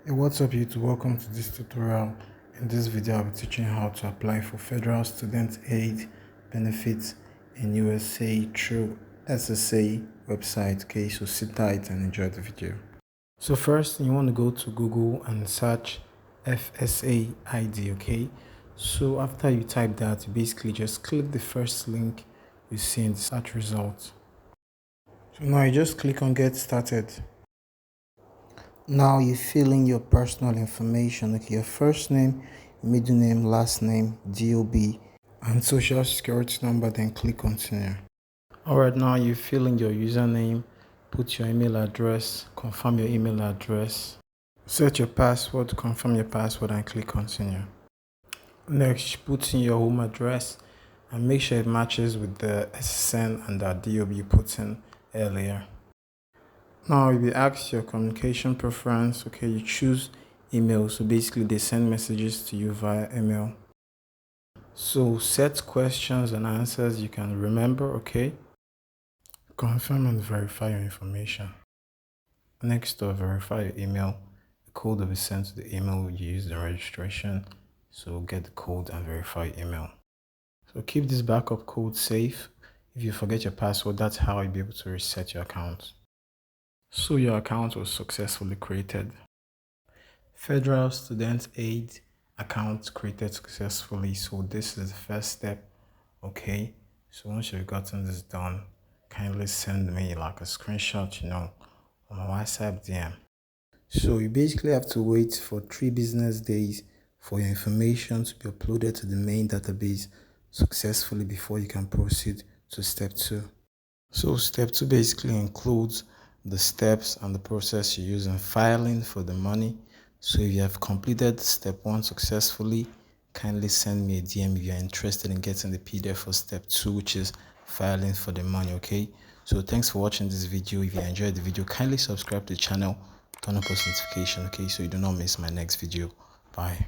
Hey, what's up YouTube? Welcome to this tutorial. In this video I'll be teaching how to apply for federal student aid benefits in USA through SSA website. Okay, so sit tight and enjoy the video. So first you want to go to Google and search FSA ID. Okay, so after you type that, you basically just click the first link you see in the search results. So now you just click on get started. Now you fill in your personal information, okay, your first name, middle name, last name, DOB, and social security number, then click continue. Alright, now you fill in your username, put your email address, confirm your email address, set your password, confirm your password, and click continue. Next, put in your home address and make sure it matches with the SSN and the DOB you put in earlier. Now if you ask your communication preference, okay, you choose email. So basically they send messages to you via email. So set questions and answers you can remember, okay. Confirm and verify your information. Next, to verify your email, the code will be sent to the email you used in registration. So get the code and verify your email. So keep this backup code safe. If you forget your password, that's how you'll be able to reset your account. So your account was successfully created. Federal Student Aid account created successfully. So this is the first step. Okay, so once you've gotten this done, kindly send me like a screenshot, on my WhatsApp DM. So you basically have to wait for 3 business days for your information to be uploaded to the main database successfully before you can proceed to step 2. So step 2 basically includes the steps and the process you use in filing for the money. So if you have completed step 1 successfully, kindly send me a DM if you are interested in getting the PDF for step 2, which is filing for the money. Okay, so thanks for watching this video. If you enjoyed the video, kindly subscribe to the channel, turn on post notification, okay, so you do not miss my next video. Bye.